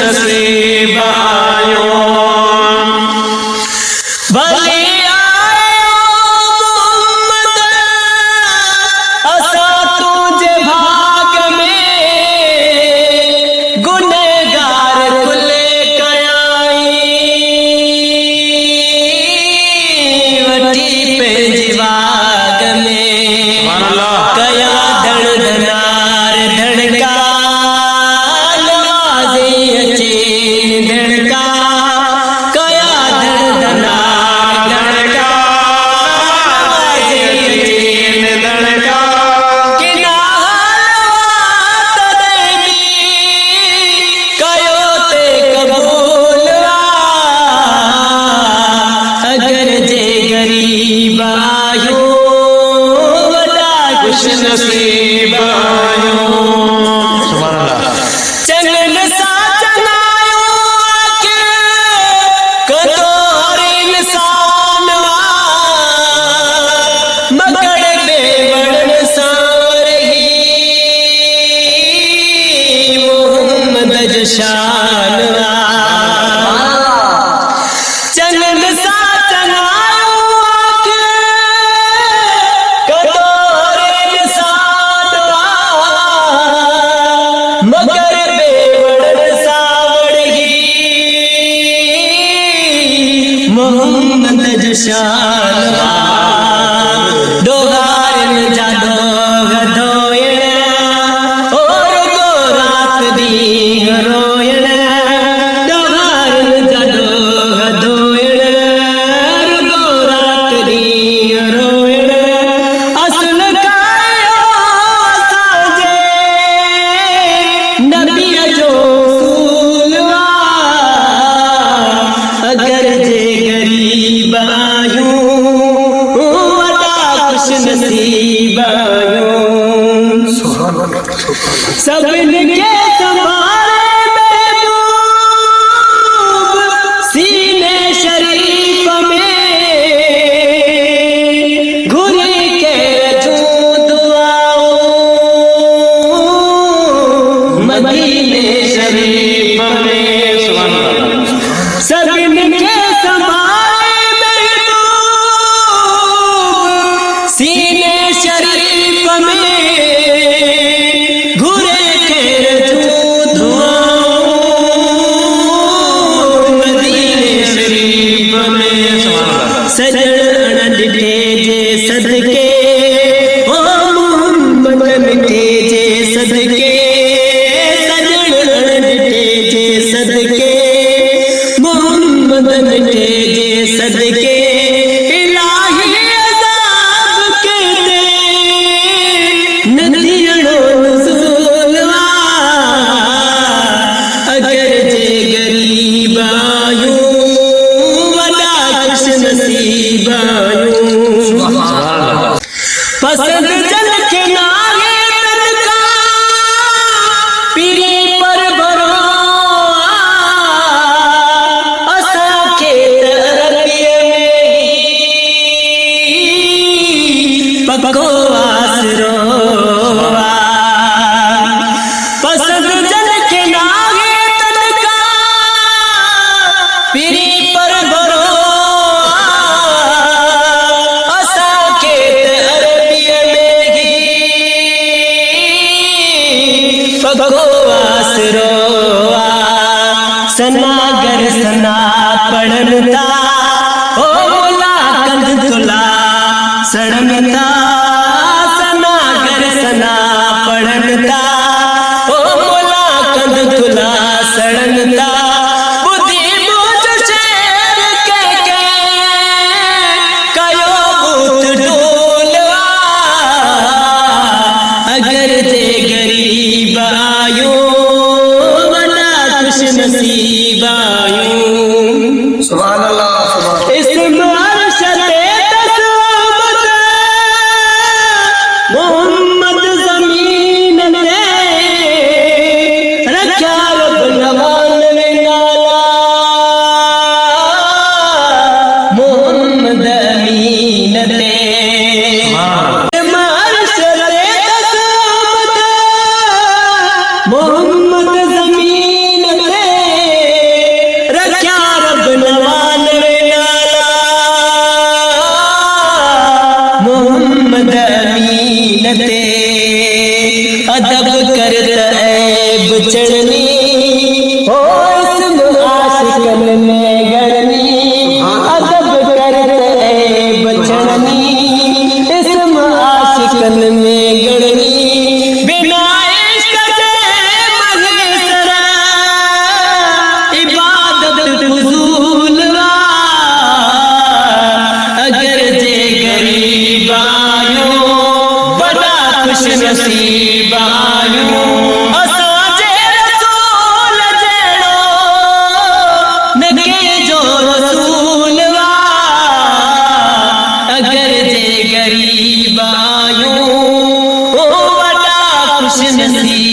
नसीब आयो भले आयो मोहम्मद असा तुझे भाग में गुनहगार कुले कयाई वटी पे जीवाग में कया धड़ धनार धड़का नवाजे अचीन धड़का कया धड़ धनार धड़का नवाजे अचीन धड़का किना हालवात देवी कयो ते कबूलवा अगर जे गरीब आयो वडा खुश नसीब आयो चंगन सा चंगायो आके कदो हर इंसान मगड़ बेवड़न सारही मोहम्मद जशान चंगन सा चंगायो आके कदो हर इंसान मगर बेवड़न सावड़ही मोहम्मद जशान दोगारन जादो गधोयण और गो रात दी रोयण दोगारन जादो गधोयण और गो रात दी रोयण असल कायो साजे नबी जो सूलवा अगर जे गरीब आयो वडा खुश नसीब आयो सबन के संभाले महबूब सीने शरीफ में घुरी के रजू दुआओ मदीने शरीफ में सबन के संभाले महबूब सीने शरीफ में घुरे के रजू दुआओ मदीने शरीफ में सजन डिठे जे सदके ओ मोहम्मद मिठे जे सदके सजन डिठे जे सदके मोहम्मद मिठे जे सदके इलाही अज़ाब के दे नदियनो नुज़ूलवा अगर जे गरीब आयो वडा खुश नसीब आयो पसंद जल के नागे तनका पीरी पर भरो असा के तरबिये में पको आसरो पसंद जल के नागे तनका पीरी पर भरो असा के तरबिये में पको आसरो सनागर सना पढ़नता ओ मोला कंद तुला सड़नता सनागर सना पढ़नता ओ मोला कंद तुला सड़नता बुद्धि मुझ शेर के कयो बूत डोलवा अगर जे गरीब आयो वडा खुश नसीब आयो सुभान अल्लाह सुभान इसम अरशदे तस्वत मोहम्मद जमीन ने रख्या रब नवान ने से नसीब